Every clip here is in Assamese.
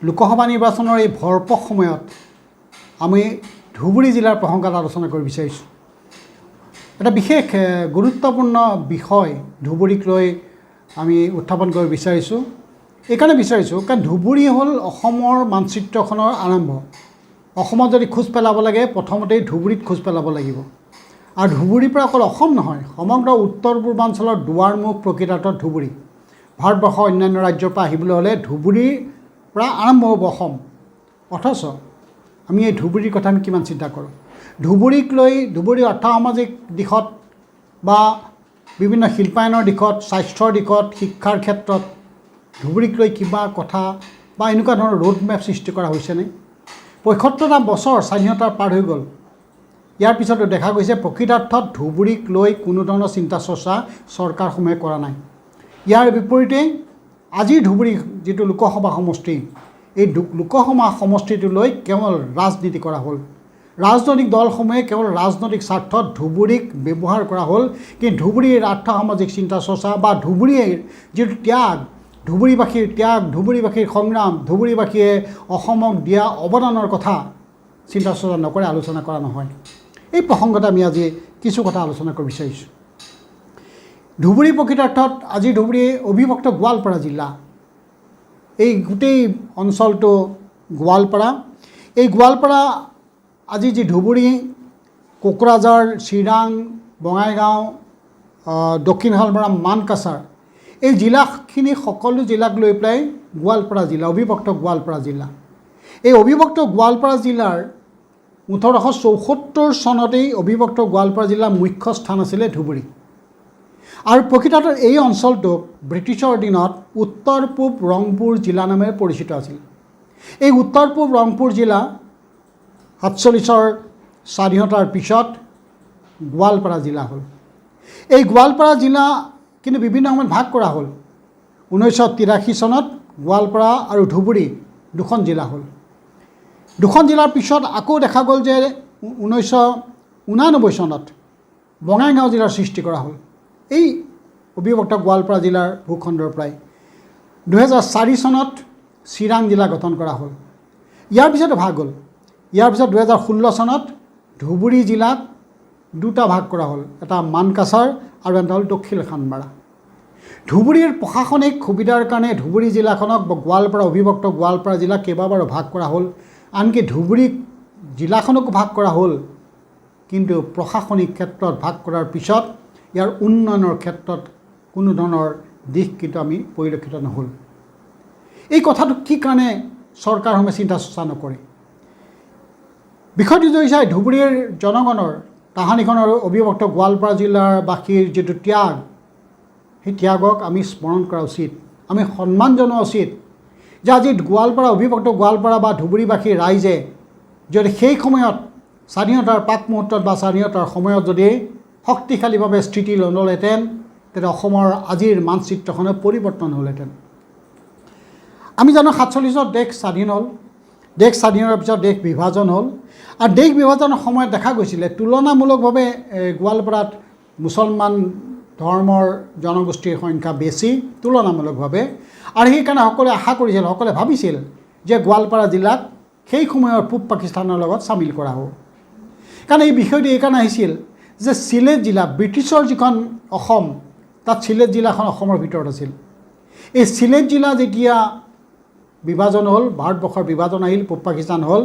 লোকসভা নিৰ্বাচনৰ এই ভৰপক সময়ত আমি ধুবুৰী জিলাৰ প্ৰসংগত আলোচনা কৰিব বিচাৰিছোঁ। এটা বিশেষ গুৰুত্বপূৰ্ণ বিষয় ধুবুৰীক লৈ আমি উত্থাপন কৰিব বিচাৰিছোঁ। এইকাৰণে বিচাৰিছোঁ কাৰণ ধুবুৰী হ'ল অসমৰ মানচিত্ৰখনৰ আৰম্ভ। অসমত যদি খোজ পেলাব লাগে প্ৰথমতেই ধুবুৰীত খোজ পেলাব লাগিব। আৰু ধুবুৰীৰ পৰা অকল অসম নহয়, সমগ্ৰ উত্তৰ পূৰ্বাঞ্চলৰ দুৱাৰমুখ প্ৰকৃতাৰ্থত ধুবুৰী। ভাৰতবৰ্ষৰ অন্যান্য ৰাজ্যৰ পৰা আহিবলৈ হ'লে ধুবুৰীৰ পৰা আৰম্ভ হ'ব অসম। অথচ আমি এই ধুবুৰীৰ কথা আমি কিমান চিন্তা কৰোঁ। ধুবুৰীক লৈ ধুবুৰীৰ অৰ্থসামাজিক দিশত বা বিভিন্ন শিল্পায়নৰ দিশত, স্বাস্থ্যৰ দিশত, শিক্ষাৰ ক্ষেত্ৰত ধুবুৰীক লৈ কিবা কথা বা এনেকুৱা ধৰণৰ ৰোড মেপ সৃষ্টি কৰা হৈছেনে? ৭৫টা বছৰ স্বাধীনতাৰ পাৰ হৈ গ'ল। ইয়াৰ পিছতো দেখা গৈছে প্ৰকৃতাৰ্থত ধুবুৰীক লৈ কোনো ধৰণৰ চিন্তা চৰ্চা চৰকাৰসমূহে কৰা নাই। ইয়াৰ বিপৰীতে আজিৰ ধুবুৰী যিটো লোকসভা সমষ্টি, এই লোকসভা সমষ্টিটো লৈ কেৱল ৰাজনীতি কৰা হ'ল। ৰাজনৈতিক দলসমূহে কেৱল ৰাজনৈতিক স্বাৰ্থত ধুবুৰীক ব্যৱহাৰ কৰা হ'ল। কিন্তু ধুবুৰীৰ আৰ্থসামাজিক চিন্তা চৰ্চা বা ধুবুৰীৰ যিটো ত্যাগ, ধুবুৰীবাসীৰ ত্যাগ, ধুবুৰীবাসীৰ সংগ্ৰাম, ধুবুৰীবাসীয়ে অসমক দিয়া অৱদানৰ কথা চিন্তা চৰ্চা নকৰে, আলোচনা কৰা নহয়। এই প্ৰসংগত আমি আজি কিছু কথা আলোচনা কৰিব বিচাৰিছোঁ। ধুবুৰী প্ৰকৃতাৰ্থত আজি ধুবুৰী অবিভক্ত গোৱালপাৰা জিলা। এই গোটেই অঞ্চলটো গোৱালপাৰা। এই গোৱালপাৰা আজি যি ধুবুৰী, কোকৰাঝাৰ, চিৰাং, বঙাইগাঁও, দক্ষিণ শালমৰা, মানকাছাৰ, এই জিলাখিনি সকলো জিলাক লৈ পেলাই গোৱালপাৰা জিলা, অবিভক্ত গোৱালপাৰা জিলা। এই অবিভক্ত গোৱালপাৰা জিলাৰ 1874 চনতেই অবিভক্ত গোৱালপাৰা জিলাৰ মুখ্য স্থান আছিলে ধুবুৰী। আৰু প্ৰকৃততে এই অঞ্চলটোক ব্ৰিটিছৰ দিনত উত্তৰ পূব ৰংপুৰ জিলা নামেৰে পৰিচিত আছিল। এই উত্তৰ পূব ৰংপুৰ জিলা 47ৰ স্বাধীনতাৰ পিছত গোৱালপাৰা জিলা হ'ল। এই গোৱালপাৰা জিলা কিন্তু বিভিন্ন সময়ত ভাগ কৰা হ'ল। 1983 চনত গোৱালপাৰা আৰু ধুবুৰী দুখন জিলা হ'ল। দুখন জিলাৰ পিছত আকৌ দেখা গ'ল যে 1989 চনত বঙাইগাঁও জিলাৰ সৃষ্টি কৰা হ'ল। এই অবিভক্ত গোৱালপাৰা জিলাৰ ভূখণ্ডৰ পৰাই 2004 চনত চিৰাং জিলা গঠন কৰা হ'ল। ইয়াৰ পিছতো ভাগ হ'ল। ইয়াৰ পিছত 2016 চনত ধুবুৰী জিলাক দুটা ভাগ কৰা হ'ল, এটা মানকাছাৰ আৰু এটা হ'ল দক্ষিণ শালমৰা। ধুবুৰীৰ প্ৰশাসনিক সুবিধাৰ কাৰণে ধুবুৰী জিলাখনক গোৱালপাৰা অবিভক্ত গোৱালপাৰা জিলা কেইবাবাৰো ভাগ কৰা হ'ল। আনকি ধুবুৰী জিলাখনকো ভাগ কৰা হ'ল। কিন্তু প্ৰশাসনিক ক্ষেত্ৰত ভাগ কৰাৰ পিছত ইয়াৰ উন্নয়নৰ ক্ষেত্ৰত কোনো ধৰণৰ দিশ কিন্তু আমি পৰিলক্ষিত নহ'ল। এই কথাটো কি কাৰণে চৰকাৰসমূহে চিন্তা চৰ্চা নকৰে? বিষয়টো যদি চাই ধুবুৰীৰ জনগণৰ তাহানিখনৰ অবিভক্ত গোৱালপাৰা জিলাৰ বাসীৰ যিটো ত্যাগ, সেই ত্যাগক আমি স্মৰণ কৰা উচিত, আমি সন্মান জনোৱা উচিত। যে আজি গোৱালপাৰা অবিভক্ত গোৱালপাৰা বা ধুবুৰীবাসীৰ ৰাইজে যদি সেই সময়ত স্বাধীনতাৰ প্ৰাক মুহূৰ্তত বা স্বাধীনতাৰ সময়ত যদি শক্তিশালীভাৱে স্থিতি ল'লেহেঁতেন, তেতিয়া অসমৰ আজিৰ মানচিত্ৰখনে পৰিৱৰ্তন হ'লহেঁতেন। আমি জানো 47ত দেশ স্বাধীন হ'ল। দেশ স্বাধীন হোৱাৰ পিছত দেশ বিভাজন হ'ল। আৰু দেশ বিভাজনৰ সময়ত দেখা গৈছিলে তুলনামূলকভাৱে গোৱালপাৰাত মুছলমান ধৰ্মৰ জনগোষ্ঠীৰ সংখ্যা বেছি তুলনামূলকভাৱে। আৰু সেইকাৰণে সকলোৱে আশা কৰিছিল, সকলোৱে ভাবিছিল যে গোৱালপাৰা জিলাক সেই সময়ৰ পূব পাকিস্তানৰ লগত চামিল কৰা হ'ব। কাৰণ এই বিষয়টো এইকাৰণে আহিছিল যে চিলেট জিলা, ব্ৰিটিছৰ যিখন অসম, তাত চিলেট জিলাখন অসমৰ ভিতৰত আছিল। এই চিলেট জিলা যেতিয়া বিভাজন হ'ল, ভাৰতবৰ্ষৰ বিভাজন আহিল, পূব পাকিস্তান হ'ল,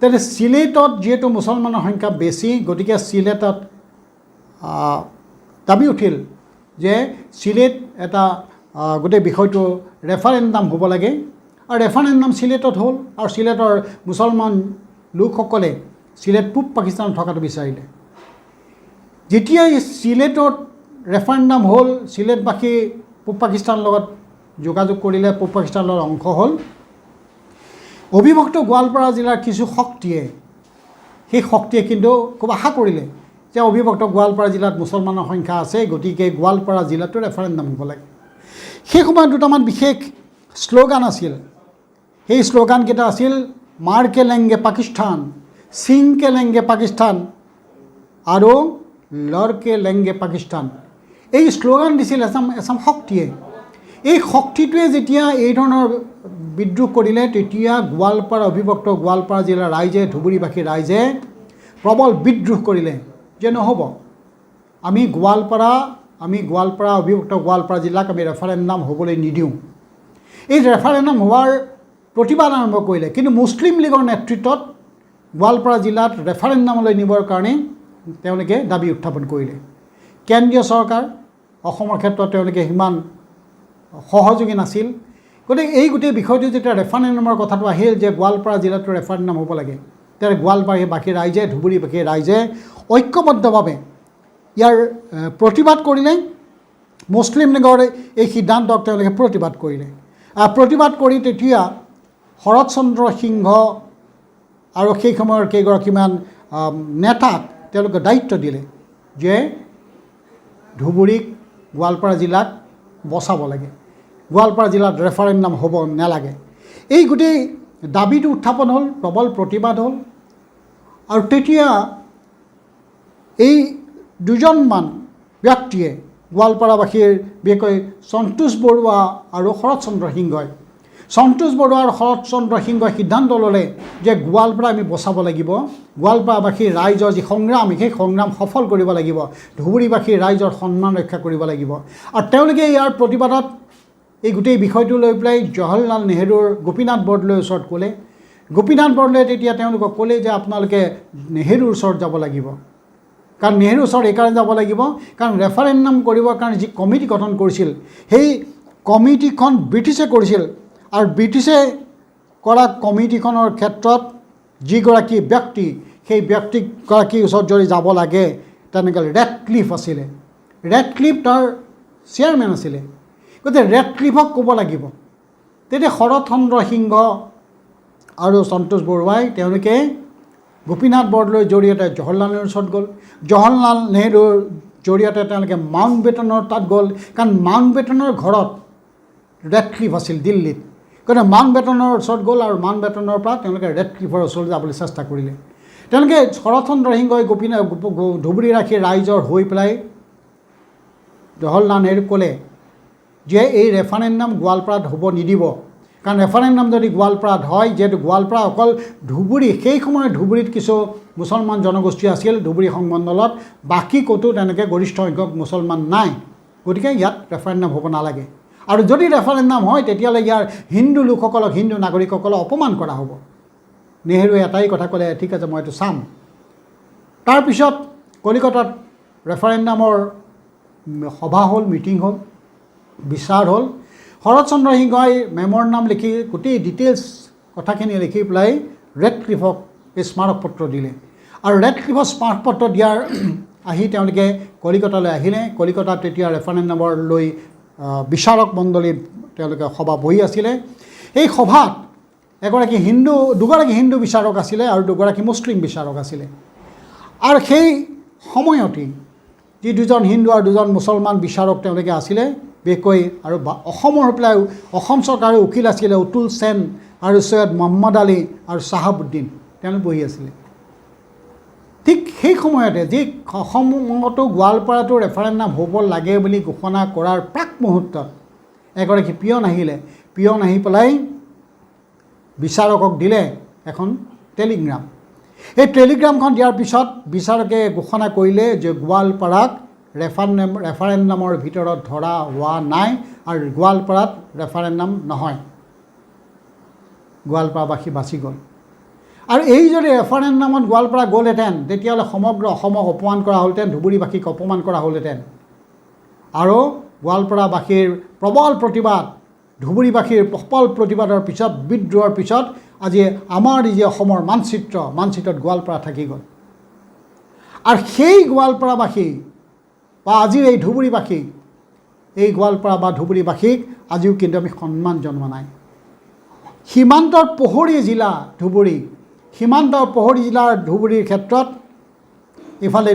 তেতিয়া চিলেটত যিহেতু মুছলমানৰ সংখ্যা বেছি, গতিকে চিলেটত দাবী উঠিল যে চিলেট এটা গোটেই বিষয়টো ৰেফাৰেণ্ডাম হ'ব লাগে। আৰু ৰেফাৰেণ্ডাম চিলেটত হ'ল। আৰু চিলেটৰ মুছলমান লোকসকলে চিলেট পূব পাকিস্তানত থকাটো বিচাৰিলে। যেতিয়া এই চিলেটত ৰেফাৰেণ্ডাম হ'ল, চিলেটবাসী পূব পাকিস্তানৰ লগত যোগাযোগ কৰিলে, পূব পাকিস্তানৰ লগত অংশ হ'ল। অবিভক্ত গোৱালপাৰা জিলাৰ কিছু শক্তিয়ে, সেই শক্তিয়ে কিন্তু খুব আশা কৰিলে যে অবিভক্ত গোৱালপাৰা জিলাত মুছলমানৰ সংখ্যা আছে, গতিকে গোৱালপাৰা জিলাতো ৰেফাৰেণ্ডাম হ'ব লাগে। সেই সময়ত দুটামান বিশেষ শ্লোগান আছিল। সেই শ্লোগানকেইটা আছিল মাৰ কে লেংগে পাকিস্তান, সিং কে লেংগে পাকিস্তান আৰু লড়কে লেংগে পাকিস্তান। এই শ্লোগান দিছিল এচাম শক্তিয়ে। এই শক্তিটোৱে যেতিয়া এই ধৰণৰ বিদ্ৰোহ কৰিলে তেতিয়া গোৱালপাৰা অবিভক্ত গোৱালপাৰা জিলাৰ ৰাইজে ধুবুৰীবাসী ৰাইজে প্ৰবল বিদ্ৰোহ কৰিলে যে নহ'ব আমি গোৱালপাৰা অবিভক্ত গোৱালপাৰা জিলাক আমি ৰেফাৰেণ্ডাম হ'বলৈ নিদিওঁ। এই ৰেফাৰেণ্ডাম হোৱাৰ প্ৰতিবাদ আৰম্ভ কৰিলে, কিন্তু মুছলিম লীগৰ নেতৃত্বত গোৱালপাৰা জিলাত ৰেফাৰেণ্ডামলৈ নিবৰ কাৰণে তেওঁলোকে দাবী উত্থাপন কৰিলে। কেন্দ্ৰীয় চৰকাৰ অসমৰ ক্ষেত্ৰত তেওঁলোকে সিমান সহযোগী নাছিল। গতিকে এই গোটেই বিষয়টো যেতিয়া ৰেফাৰেণ্ডামৰ কথাটো আহিল যে গোৱালপাৰা জিলাতো ৰেফাৰেণ্ডাম হ'ব লাগে, তেতিয়া গোৱালপাৰাবাসী ৰাইজে ধুবুৰীবাসী ৰাইজে ঐক্যবদ্ধভাৱে ইয়াৰ প্ৰতিবাদ কৰিলে। মুছলিম লীগৰ এই সিদ্ধান্তক তেওঁলোকে প্ৰতিবাদ কৰিলে। প্ৰতিবাদ কৰি তেতিয়া শৰৎচন্দ্ৰ সিংহ আৰু সেই সময়ৰ কেইগৰাকীমান নেতাক তেওঁলোকে দায়িত্ব দিলে যে ধুবুৰীক গোৱালপাৰা জিলাক বচাব লাগে, গোৱালপাৰা জিলাত ৰেফাৰেণ্ডাম হ'ব নালাগে। এই গোটেই দাবীটো উত্থাপন হ'ল, প্ৰবল প্ৰতিবাদ হ'ল। আৰু তেতিয়া এই দুজনমান ব্যক্তিয়ে গোৱালপাৰাবাসীৰ বিশেষকৈ সন্তোষ বৰুৱা আৰু শৰৎচন্দ্ৰ সিংহই সন্তোষ বৰুৱা আৰু শৰৎচন্দ্ৰ সিংহই সিদ্ধান্ত ল'লে যে গোৱালপাৰা আমি বচাব লাগিব, গোৱালপাৰাবাসীৰ ৰাইজৰ যি সংগ্ৰাম সেই সংগ্ৰাম সফল কৰিব লাগিব, ধুবুৰীবাসীৰ ৰাইজৰ সন্মান ৰক্ষা কৰিব লাগিব। আৰু তেওঁলোকে ইয়াৰ প্ৰতিবাদত এই গোটেই বিষয়টো লৈ পেলাই জৱাহৰলাল নেহৰুৰ গোপীনাথ বৰদলৈৰ ওচৰত ক'লে। গোপীনাথ বৰদলৈয়ে তেতিয়া তেওঁলোকক ক'লে যে আপোনালোকে নেহৰুৰ ওচৰত যাব লাগিব। কাৰণ নেহৰুৰ ওচৰত এইকাৰণে যাব লাগিব কাৰণ ৰেফাৰেণ্ডাম কৰিবৰ কাৰণে যি কমিটি গঠন কৰিছিল সেই কমিটিখন ব্ৰিটিছে কৰিছিল। আৰু ব্ৰিটিছে কৰা কমিটিখনৰ ক্ষেত্ৰত যিগৰাকী ব্যক্তি সেই ব্যক্তিগৰাকীৰ ওচৰত যদি যাব লাগে তেনেকৈ ৰেডক্লিফ আছিলে, ৰেডক্লিফ তাৰ চেয়াৰমেন আছিলে। গতিকে ৰেডক্লিফক ক'ব লাগিব। তেতিয়া শৰৎচন্দ্ৰ সিংহ আৰু সন্তোষ বৰুৱাই তেওঁলোকে গোপীনাথ বৰদলৈৰ জৰিয়তে জৱাহৰলাল নেহৰুৰ ওচৰত গ'ল। জৱাহৰলাল নেহৰুৰ জৰিয়তে তেওঁলোকে মাউণ্ট বেটনৰ তাত গ'ল, কাৰণ মাউণ্ট বেটনৰ ঘৰত ৰেডক্লিফ আছিল দিল্লীত। গতিকে মাউণ্ট বেটনৰ ওচৰত গ'ল আৰু মাউণ্ট বেটনৰ পৰা তেওঁলোকে ৰেডক্লিফৰ ওচৰলৈ যাবলৈ চেষ্টা কৰিলে। তেওঁলোকে শৰৎচন্দ্ৰ সিংহই ধুবুৰীবাসী ৰাইজৰ হৈ পেলাই জৱাহৰলাল নেহৰুক ক'লে যে এই ৰেফাৰেণ্ডাম গোৱালপাৰাত হ'ব নিদিব। কাৰণ ৰেফাৰেণ্ডাম যদি গোৱালপাৰাত হয়, যিহেতু গোৱালপাৰা অকল ধুবুৰী, সেই সময়ত ধুবুৰীত কিছু মুছলমান জনগোষ্ঠী আছিল ধুবুৰী সংমণ্ডলত, বাকী ক'তো তেনেকৈ গৰিষ্ঠ সংখ্যক মুছলমান নাই। গতিকে ইয়াত ৰেফাৰেণ্ডাম হ'ব নালাগে। আৰু যদি ৰেফাৰেণ্ডাম হয় তেতিয়াহ'লে ইয়াৰ হিন্দু লোকসকলক, হিন্দু নাগৰিকসকলক অপমান কৰা হ'ব। নেহৰুৱে এটাই কথা ক'লে, ঠিক আছে মই এইটো চাম। তাৰপিছত কলিকতাত ৰেফাৰেণ্ডামৰ সভা হ'ল, মিটিং হ'ল, বিচাৰ হ'ল। শৰৎচন্দ্ৰ সিংহই মেমৰ নাম লিখি গোটেই ডিটেইলছ কথাখিনি লিখি পেলাই ৰেডক্লিফক এই স্মাৰকপত্ৰ দিলে। আৰু ৰেডক্লিফৰ স্মাৰকপত্ৰ দিয়াৰ আহি তেওঁলোকে কলিকতালৈ আহিলে। কলিকতাত তেতিয়া ৰেফাৰেণ্ডামৰ লৈ বিচাৰক মণ্ডলীত তেওঁলোকে সভা বহি আছিলে। এই সভাত দুগৰাকী হিন্দু বিচাৰক আছিলে আৰু দুগৰাকী মুছলিম বিচাৰক আছিলে। আৰু সেই সময়তেই যি দুজন হিন্দু আৰু দুজন মুছলমান বিচাৰক তেওঁলোকে আছিলে, বিশেষকৈ আৰু অসমৰ হৈ পেলাই অসম চৰকাৰৰ উকিল আছিলে অতুল সেন আৰু সৈয়দ মহম্মদ আলী আৰু চাহাবুদ্দিন, তেওঁলোক বহি আছিলে। ঠিক সেই সময়তে যি অসমতো গোৱালপাৰাতো ৰেফাৰেণ্ডাম হ'ব লাগে বুলি ঘোষণা কৰাৰ প্ৰাক মুহূৰ্তত এগৰাকী পিয়ন আহিলে। পিয়ন আহি পেলাই বিচাৰকক দিলে এখন টেলিগ্ৰাম। এই টেলিগ্ৰামখন দিয়াৰ পিছত বিচাৰকে ঘোষণা কৰিলে যে গোৱালপাৰাক ৰেফাৰেণ্ডামৰ ভিতৰত ধৰা হোৱা নাই আৰু গোৱালপাৰাত ৰেফাৰেণ্ডাম নহয়। গোৱালপাৰাবাসী বাচি গ'ল। আৰু এই যদি ৰেফাৰেণ্ডামত গোৱালপাৰা গ'লহেঁতেন তেতিয়াহ'লে সমগ্ৰ অসমক অপমান কৰা হ'লহেঁতেন, ধুবুৰীবাসীক অপমান কৰা হ'লহেঁতেন। আৰু গোৱালপাৰাবাসীৰ প্ৰবল প্ৰতিবাদ, ধুবুৰীবাসীৰ প্ৰবল প্ৰতিবাদৰ পিছত, বিদ্ৰোহৰ পিছত আজি আমাৰ যি অসমৰ মানচিত্ৰত গোৱালপাৰা থাকি গ'ল। আৰু সেই গোৱালপাৰাবাসী বা আজিৰ এই ধুবুৰীবাসী, এই গোৱালপাৰা বা ধুবুৰীবাসীক আজিও কিন্তু আমি সন্মান জনোৱা নাই। সীমান্তৰ প্ৰহৰী জিলা ধুবুৰী, সীমান্তৰ প্ৰহৰী জিলাৰ ধুবুৰীৰ ক্ষেত্ৰত ইফালে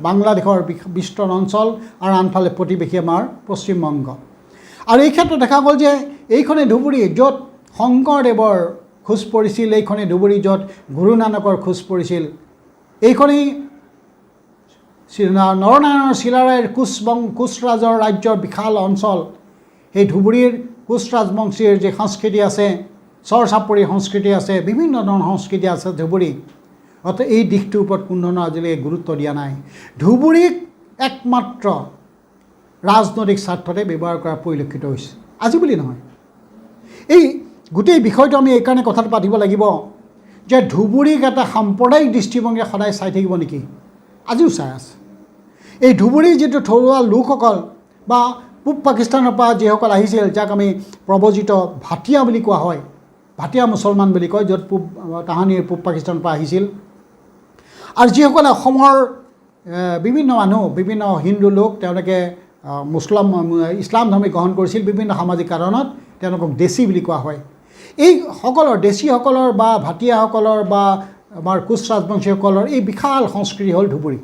বাংলাদেশৰ বিস্তৃত অঞ্চল আৰু আনফালে প্ৰতিবেশী আমাৰ পশ্চিমবংগ। আৰু এই ক্ষেত্ৰত দেখা গ'ল যে এইখনে ধুবুৰী য'ত শংকৰদেৱৰ খোজ পৰিছিল, এইখনে ধুবুৰী য'ত গুৰু নানকৰ খোজ পৰিছিল, এইখনেই নৰনাৰায়ণৰ চিলাৰায়ৰ কোচৰাজৰ ৰাজ্যৰ বিশাল অঞ্চল। সেই ধুবুৰীৰ কোচ ৰাজবংশীৰ যে সংস্কৃতি আছে, চৰ চাপৰি সংস্কৃতি আছে, বিভিন্ন ধৰণৰ সংস্কৃতি আছে ধুবুৰী। অৰ্থাৎ এই দিশটোৰ ওপৰত কোনো ধৰণৰ আজিলৈকে গুৰুত্ব দিয়া নাই। ধুবুৰীক একমাত্ৰ ৰাজনৈতিক স্বাৰ্থতে ব্যৱহাৰ কৰা পৰিলক্ষিত হৈছে, আজি বুলি নহয়। এই গোটেই বিষয়টো আমি এইকাৰণে কথাটো পাতিব লাগিব যে ধুবুৰীক এটা সাম্প্ৰদায়িক দৃষ্টিভংগীৰে সদায় চাই থাকিব নেকি? আজিও চাই আছে। এই ধুবুৰীৰ যিটো থলুৱা লোকসকল বা পূব পাকিস্তানৰ পৰা যিসকল আহিছিল, যাক আমি প্ৰব্ৰজিত ভাটিয়া বুলি কোৱা হয়, ভাটিয়া মুছলমান বুলি কয়, য'ত তাহানিৰ পূব পাকিস্তানৰ পৰা আহিছিল, আৰু যিসকলে অসমৰ বিভিন্ন মানুহ, বিভিন্ন হিন্দু লোক, তেওঁলোকে ইছলাম ধৰ্ম গ্ৰহণ কৰিছিল বিভিন্ন সামাজিক কাৰণত, তেওঁলোকক দেশী বুলি কোৱা হয়। এই সকলৰ দেশীসকলৰ বা ভাটিয়াসকলৰ বা আমাৰ কোচ ৰাজবংশীসকলৰ এই বিশাল সংস্কৃতি হ'ল ধুবুৰী।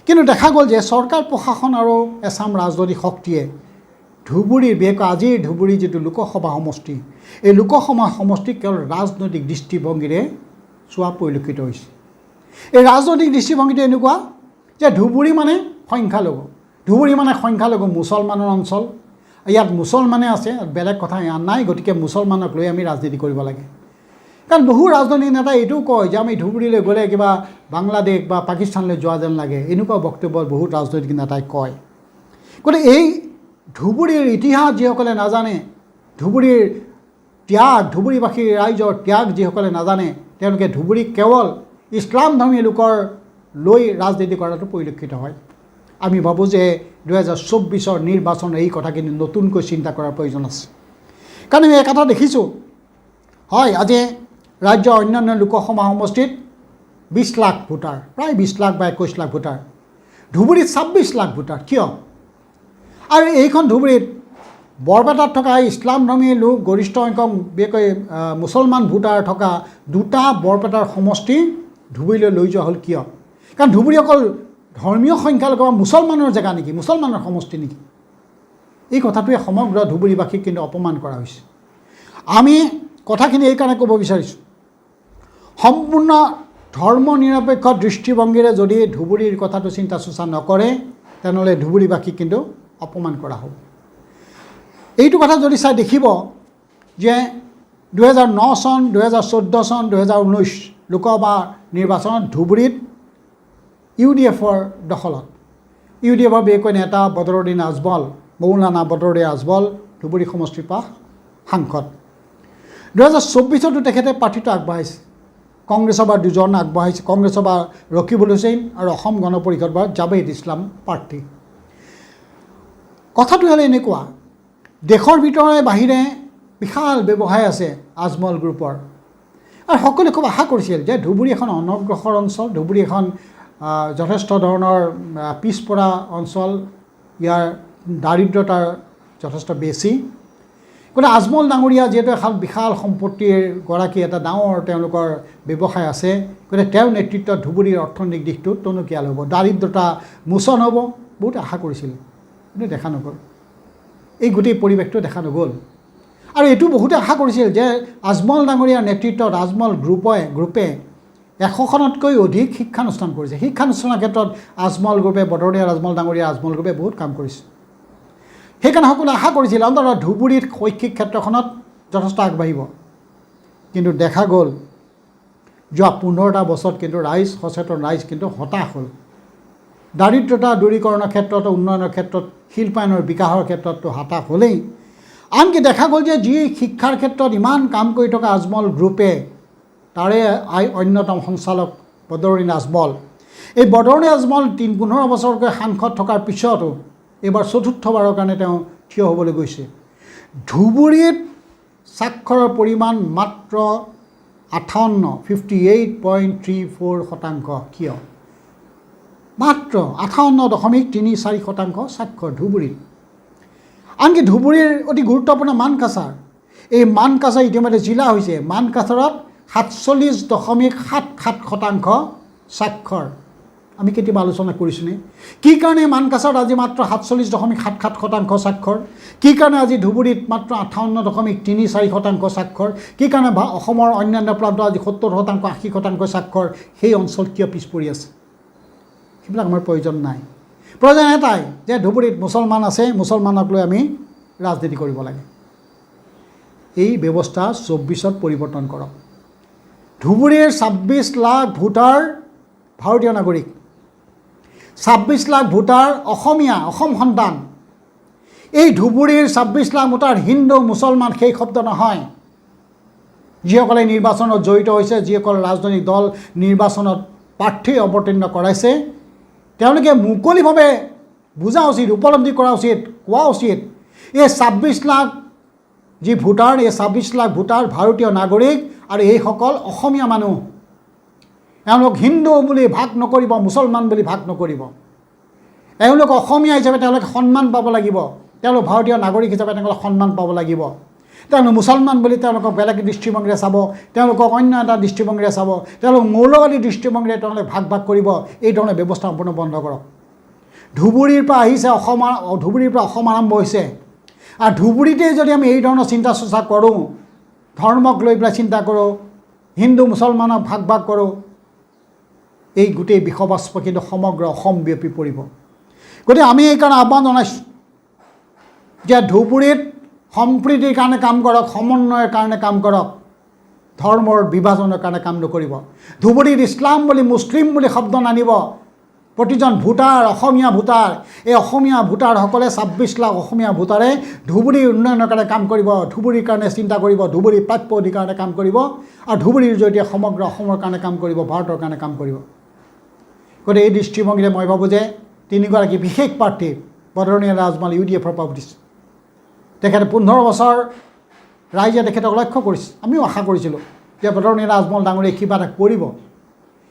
কিন্তু দেখা গ'ল যে চৰকাৰ প্ৰশাসন আৰু এছাম ৰাজনৈতিক শক্তিয়ে ধুবুৰীৰ, বিশেষকৈ আজিৰ ধুবুৰী যিটো লোকসভা সমষ্টি, এই লোকসভা সমষ্টিক কেৱল ৰাজনৈতিক দৃষ্টিভংগীৰে চোৱা পৰিলক্ষিত হৈছে। এই ৰাজনৈতিক দৃষ্টিভংগীটো এনেকুৱা যে ধুবুৰী মানে সংখ্যালঘু, ধুবুৰী মানে সংখ্যালঘু মুছলমানৰ অঞ্চল, ইয়াত মুছলমানে আছে, বেলেগ কথা ইয়াত নাই, গতিকে মুছলমানক লৈ আমি ৰাজনীতি কৰিব লাগে। কাৰণ বহু ৰাজনৈতিক নেতাই এইটোও কয় যে আমি ধুবুৰীলৈ গ'লে কিবা বাংলাদেশ বা পাকিস্তানলৈ যোৱা যেন লাগে, এনেকুৱা বক্তব্য বহুত ৰাজনৈতিক নেতাই কয়। গতিকে এই ধুবুৰীৰ ইতিহাস যিসকলে নাজানে, ধুবুৰীৰ ত্যাগ, ধুবুৰীবাসীৰ ৰাইজৰ ত্যাগ যিসকলে নাজানে, তেওঁলোকে ধুবুৰীক কেৱল ইছলাম ধৰ্মী লোকৰ লৈ ৰাজনীতি কৰাটো পৰিলক্ষিত হয়। আমি ভাবোঁ যে 2024 নিৰ্বাচন এই কথাখিনি নতুনকৈ চিন্তা কৰাৰ প্ৰয়োজন আছে। কাৰণ আমি এটা দেখিছোঁ, হয়, আজি ৰাজ্যৰ অন্যান্য লোকসভা সমষ্টিত 20 লাখ ভোটাৰ, প্ৰায় 20 লাখ বা 21 লাখ ভোটাৰ, ধুবুৰীত 26 লাখ ভোটাৰ। কিয়? আৰু এইখন ধুবুৰীত বৰপেটাত থকা ইছলাম ধৰ্মী লোক গৰিষ্ঠ সংখ্যক, বিশেষকৈ মুছলমান ভোটাৰ থকা দুটা বৰপেটাৰ সমষ্টি ধুবুৰীলৈ লৈ যোৱা হ'ল। কিয়? কাৰণ ধুবুৰী অকল ধৰ্মীয় সংখ্যালঘু বা মুছলমানৰ জেগা নেকি, মুছলমানৰ সমষ্টি নেকি? এই কথাটোৱে সমগ্ৰ ধুবুৰীবাসীক কিন্তু অপমান কৰা হৈছে। আমি কথাখিনি এইকাৰণে ক'ব বিচাৰিছোঁ, সম্পূৰ্ণ ধৰ্ম নিৰপেক্ষ দৃষ্টিভংগীৰে যদি ধুবুৰীৰ কথাটো চিন্তা চৰ্চা নকৰে, তেনেহ'লে ধুবুৰীবাসীক কিন্তু অপমান কৰা হ'ব। এইটো কথা যদি চাই দেখিব যে 2009 চন, 2014 চন, 2019 লোকসভা নিৰ্বাচনত ধুবুৰীত UDFৰ দখলত, UDFৰ বিশেষকৈ নেতা বদৰুদ্দিন আজমল, মৌলানা বদৰুদ্দিন আজমল ধুবুৰী সমষ্টিৰ পৰা সাংসদ। 2024তো তেখেতে প্ৰাৰ্থীটো আগবঢ়াইছে, কংগ্ৰেছৰ পৰা দুজন আগবঢ়াইছে, কংগ্ৰেছৰ পৰা ৰকিবুল হুছেইন আৰু অসম গণ পৰিষদৰ পৰা জাভেদ ইছলাম প্ৰাৰ্থী। কথাটো হ'লে এনেকুৱা, দেশৰ ভিতৰে বাহিৰে বিশাল ব্যৱসায় আছে আজমল গ্ৰুপৰ, আৰু সকলোৱে খুব আশা কৰিছিল যে ধুবুৰী এখন অনগ্ৰসৰ অঞ্চল, ধুবুৰী এখন যথেষ্ট ধৰণৰ পিছপৰা অঞ্চল, ইয়াৰ দাৰিদ্ৰতাৰ যথেষ্ট বেছি। গতিকে আজমল ডাঙৰীয়া যিহেতু এখন বিশাল সম্পত্তিৰ গৰাকী, এটা ডাঙৰ তেওঁলোকৰ ব্যৱসায় আছে, গতিকে তেওঁৰ নেতৃত্বত ধুবুৰীৰ অৰ্থনৈতিক দিশটো টনকিয়াল হ'ব, দাৰিদ্ৰতা মোচন হ'ব, বহুত আশা কৰিছিল, কিন্তু দেখা নগ'ল। এই গোটেই পৰিৱেশটো দেখা নগ'ল। আৰু এইটো বহুতে আশা কৰিছিল যে আজমল ডাঙৰীয়াৰ নেতৃত্বত আজমল গ্ৰুপে 100খনতকৈ অধিক শিক্ষানুষ্ঠান কৰিছে। শিক্ষানুষ্ঠানৰ ক্ষেত্ৰত আজমল গ্ৰুপে, বদৰুদ্দিন আজমল ডাঙৰীয়া আজমল গ্ৰুপে বহুত কাম কৰিছে। সেইকাৰণে সকলোৱে আশা কৰিছিল অন্ততঃ ধুবুৰীত শৈক্ষিক ক্ষেত্ৰখনত যথেষ্ট আগবাঢ়িব। কিন্তু দেখা গ'ল যোৱা 15টা বছৰত কিন্তু সচেতন ৰাইজ কিন্তু হতাশ হ'ল। দাৰিদ্ৰতা দূৰীকৰণৰ ক্ষেত্ৰত, উন্নয়নৰ ক্ষেত্ৰত, শিল্পায়নৰ বিকাশৰ ক্ষেত্ৰততো হতাশ হ'লেই, আনকি দেখা গ'ল যে যি শিক্ষাৰ ক্ষেত্ৰত ইমান কাম কৰি থকা আজমল গ্ৰুপে, তাৰে অন্যতম সঞ্চালক বদৰুদ্দিন আজমল, এই বদৰুদ্দিন আজমল 15 বছৰকৈ সাংসদ থকাৰ পিছতো এইবাৰ চতুৰ্থবাৰৰ কাৰণে তেওঁ থিয় হ'বলৈ গৈছে। ধুবুৰীত স্বাক্ষৰৰ পৰিমাণ মাত্ৰ 58.34%। কিয়? মাত্ৰ 58.34% স্বাক্ষৰ ধুবুৰীত। আনকি ধুবুৰীৰ অতি গুৰুত্বপূৰ্ণ মানকাছাৰ, এই মানকাছাৰ ইতিমধ্যে জিলা হৈছে, মানকাছাৰত 47.77% স্বাক্ষৰ। আমি কেতিয়াবা আলোচনা কৰিছোঁনে কি কাৰণে মানকাছাৰত আজি মাত্ৰ 47.77% স্বাক্ষৰ, কি কাৰণে আজি ধুবুৰীত মাত্ৰ 58.34% স্বাক্ষৰ, কি কাৰণে অসমৰ অন্যান্য প্ৰান্ত আজি 70%, 80% স্বাক্ষৰ, সেই অঞ্চল কিয় পিছ পৰি আছে? সেইবিলাক আমাৰ প্ৰয়োজন নাই। প্ৰয়োজন এটাই যে ধুবুৰীত মুছলমান আছে, মুছলমানক লৈ আমি ৰাজনীতি কৰিব লাগে। এই ব্যৱস্থা 24ত পৰিৱৰ্তন কৰক। ধুবুৰীৰ 26 লাখ ভোটাৰ ভাৰতীয় নাগৰিক, 26 লাখ ভোটাৰ অসমীয়া, অসম সন্তান। এই ধুবুৰীৰ 26 লাখ ভোটাৰ হিন্দু মুছলমান সেই শব্দ নহয়। যিসকলে নিৰ্বাচনত জড়িত হৈছে, যিসকল ৰাজনৈতিক দল নিৰ্বাচনত প্ৰাৰ্থী অৱতীৰ্ণ কৰাইছে, তেওঁলোকে মুকলিভাৱে বুজা উচিত, উপলব্ধি কৰা উচিত, কোৱা উচিত এই 26 লাখ যি ভোটাৰ, এই 26 লাখ ভোটাৰ ভাৰতীয় নাগৰিক আৰু এইসকল অসমীয়া মানুহ। এওঁলোক হিন্দু বুলি ভাগ নকৰিব, মুছলমান বুলি ভাগ নকৰিব। এওঁলোক অসমীয়া হিচাপে তেওঁলোকে সন্মান পাব লাগিব, তেওঁলোক ভাৰতীয় নাগৰিক হিচাপে তেওঁলোকে সন্মান পাব লাগিব। তেওঁলোক মুছলমান বুলি তেওঁলোকক বেলেগ দৃষ্টিভংগীৰে চাব, তেওঁলোকক অন্য এটা দৃষ্টিভংগীৰে চাব, তেওঁলোক মৌলবাদী দৃষ্টিভংগীৰে তেওঁলোকে ভাগ ভাগ কৰিব। এই ধৰণৰ ব্যৱস্থা সম্পূৰ্ণ বন্ধ কৰক। ধুবুৰীৰ পৰা আহিছে ধুবুৰীৰ পৰা অসম আৰম্ভ হৈছে, আৰু ধুবুৰীতে যদি আমি এই ধৰণৰ চিন্তা চৰ্চা কৰোঁ, ধৰ্মক লৈ পেলাই চিন্তা কৰোঁ, হিন্দু মুছলমানক ভাগ ভাগ কৰোঁ, এই গোটেই বিষবাষ্প কিন্তু সমগ্ৰ অসম বিয়পি পৰিব। গতিকে আমি এইকাৰণে আহ্বান জনাইছোঁ যে ধুবুৰীত সম্প্ৰীতিৰ কাৰণে কাম কৰক, সমন্বয়ৰ কাৰণে কাম কৰক, ধৰ্মৰ বিভাজনৰ কাৰণে কাম নকৰিব। ধুবুৰীত ইছলাম বুলি, মুছলিম বুলি শব্দ নানিব। প্ৰতিজন ভোটাৰ অসমীয়া ভোটাৰ, এই অসমীয়া ভোটাৰসকলে 26 লাখ অসমীয়া ভোটাৰে ধুবুৰীৰ উন্নয়নৰ কাৰণে কাম কৰিব, ধুবুৰীৰ কাৰণে চিন্তা কৰিব, ধুবুৰীৰ প্ৰাপ্য অধিকাৰৰ কাৰণে কাম কৰিব, আৰু ধুবুৰীৰ জৰিয়তে সমগ্ৰ অসমৰ কাৰণে কাম কৰিব, ভাৰতৰ কাৰণে কাম কৰিব। গতিকে এই দৃষ্টিভংগীৰে মই ভাবোঁ যে 3গৰাকী বিশেষ প্ৰাৰ্থী বদৰণীয়া ৰাজমাল UDFৰ পৰা উঠিছে। তেখেতে 15 বছৰ ৰাইজে তেখেতক লক্ষ্য কৰিছে। আমিও আশা কৰিছিলোঁ যে বদৰণীয়া ৰাজমল ডাঙৰীয়ে কিবা এটা কৰিব,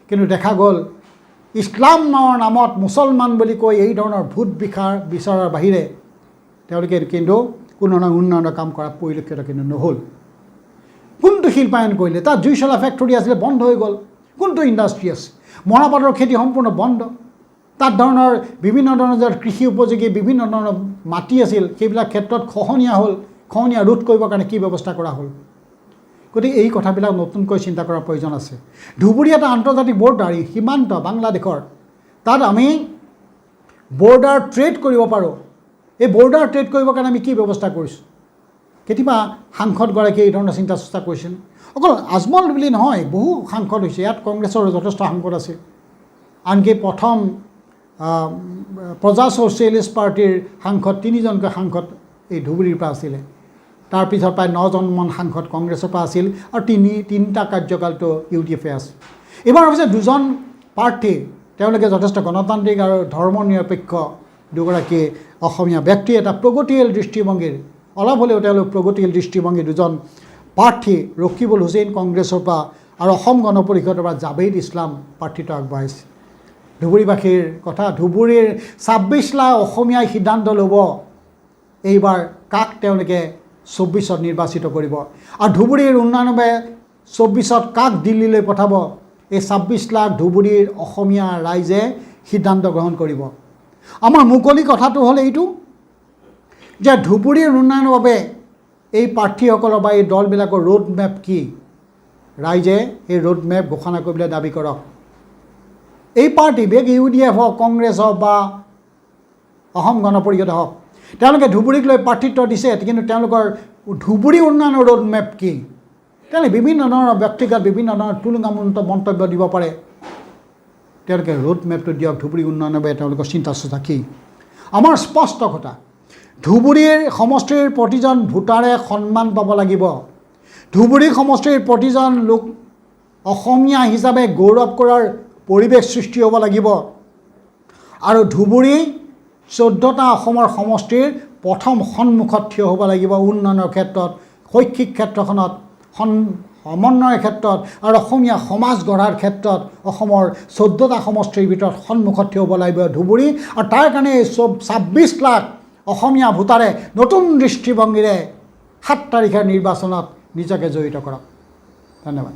কিন্তু দেখা গ'ল ইছলামৰ নামত মুছলমান বুলি কৈ এই ধৰণৰ ভূত বিচৰাৰ বাহিৰে তেওঁলোকে কিন্তু কোনো ধৰণৰ উন্নয়নৰ কাম কৰা পৰিলক্ষিত কিন্তু নহ'ল। কোনটো শিল্পায়ন কৰিলে? তাত জুই চলা ফেক্টৰী আছিলে, বন্ধ হৈ গ'ল। কোনটো ইণ্ডাষ্ট্ৰী আছে? মৰাপাটৰ খেতি সম্পূৰ্ণ বন্ধ। তাত ধৰণৰ বিভিন্ন ধৰণৰ যে কৃষি উপযোগী বিভিন্ন ধৰণৰ মাটি আছিল, সেইবিলাক ক্ষেত্ৰত খহনীয়া হ'ল। খহনীয়া ৰোধ কৰিবৰ কাৰণে কি ব্যৱস্থা কৰা হ'ল? গতিকে এই কথাবিলাক নতুনকৈ চিন্তা কৰাৰ প্ৰয়োজন আছে। ধুবুৰী এটা আন্তৰ্জাতিক বৰ্ডাৰ, সীমান্ত বাংলাদেশৰ। তাত আমি বৰ্ডাৰ ট্ৰেড কৰিব পাৰোঁ। এই বৰ্ডাৰ ট্ৰেড কৰিবৰ কাৰণে আমি কি ব্যৱস্থা কৰিছোঁ? কেতিয়াবা সাংসদগৰাকীয়ে এই ধৰণৰ চিন্তা চৰ্চা কৰিছিল। অকল আজমল বুলি নহয়, বহু সাংসদ হৈছে। ইয়াত কংগ্ৰেছৰ যথেষ্ট সাংসদ আছে। আনকি প্ৰথম প্ৰজা ছ'চিয়েলিষ্ট পাৰ্টিৰ সাংসদ 3জনকৈ সাংসদ এই ধুবুৰীৰ পৰা আছিলে। তাৰপিছত প্ৰায় 9জনমান সাংসদ কংগ্ৰেছৰ পৰা আছিল, আৰু তিনিটা কাৰ্যকালটো UDFে আছে। এইবাৰ হৈছে 2জন প্ৰাৰ্থী, তেওঁলোকে যথেষ্ট গণতান্ত্ৰিক আৰু ধৰ্ম নিৰপেক্ষ দুগৰাকী অসমীয়া ব্যক্তি, এটা প্ৰগতিশীল দৃষ্টিভংগীৰ, অলপ হ'লেও তেওঁলোক প্ৰগতিশীল দৃষ্টিভংগী 2জন প্ৰাৰ্থী, ৰকিবুল হুছেইন কংগ্ৰেছৰ পৰা আৰু অসম গণ পৰিষদৰ পৰা জাভেদ ইছলাম প্ৰাৰ্থীটো আগবঢ়াইছে। ধুবুৰীবাসীৰ কথা, ধুবুৰীৰ 26 লাখ অসমীয়াই সিদ্ধান্ত ল'ব এইবাৰ কাক তেওঁলোকে 24ত নিৰ্বাচিত কৰিব, আৰু ধুবুৰীৰ উন্নয়নৰ বাবে 24ত কাক দিল্লীলৈ পঠাব, এই 26 লাখ ধুবুৰীৰ অসমীয়া ৰাইজে সিদ্ধান্ত গ্ৰহণ কৰিব। আমাৰ মুকলি কথাটো হ'ল এইটো যে ধুবুৰীৰ উন্নয়নৰ বাবে এই প্ৰাৰ্থীসকলৰ বা এই দলবিলাকৰ ৰোড মেপ কি, ৰাইজে এই ৰোড মেপ ঘোষণা কৰিবলৈ দাবী কৰক। এই পাৰ্টি UDF হওক, কংগ্ৰেছ হওক বা অসম গণ পৰিষদ হওক, তেওঁলোকে ধুবুৰীক লৈ প্ৰাৰ্থিত্ব দিছে, কিন্তু তেওঁলোকৰ ধুবুৰী উন্নয়নৰ ৰোড মেপ কি? তেওঁলোকে বিভিন্ন ধৰণৰ ব্যক্তিগত বিভিন্ন ধৰণৰ তুলনামূলক মন্তব্য দিব পাৰে। তেওঁলোকে ৰোড মেপটো দিয়ক, ধুবুৰী উন্নয়নৰ বাবে তেওঁলোকৰ চিন্তা চৰ্চা কি। আমাৰ স্পষ্ট কথা, ধুবুৰীৰ সমষ্টিৰ প্ৰতিজন ভোটাৰে সন্মান পাব লাগিব। ধুবুৰী সমষ্টিৰ প্ৰতিজন লোক অসমীয়া হিচাপে গৌৰৱ কৰাৰ পৰিৱেশ সৃষ্টি হ'ব লাগিব, আৰু ধুবুৰী 14টা অসমৰ সমষ্টিৰ প্ৰথম সন্মুখত থিয় হ'ব লাগিব উন্নয়নৰ ক্ষেত্ৰত, শৈক্ষিক ক্ষেত্ৰখনত, সমন্বয়ৰ ক্ষেত্ৰত, আৰু অসমীয়া সমাজ গঢ়াৰ ক্ষেত্ৰত অসমৰ 14টা সমষ্টিৰ ভিতৰত সন্মুখত থিয় হ'ব লাগিব ধুবুৰী। আৰু তাৰ কাৰণে 26 লাখ অসমীয়া ভোটাৰে নতুন দৃষ্টিভংগীৰে 7 তাৰিখৰ নিৰ্বাচনত নিজকে জড়িত কৰক। ধন্যবাদ।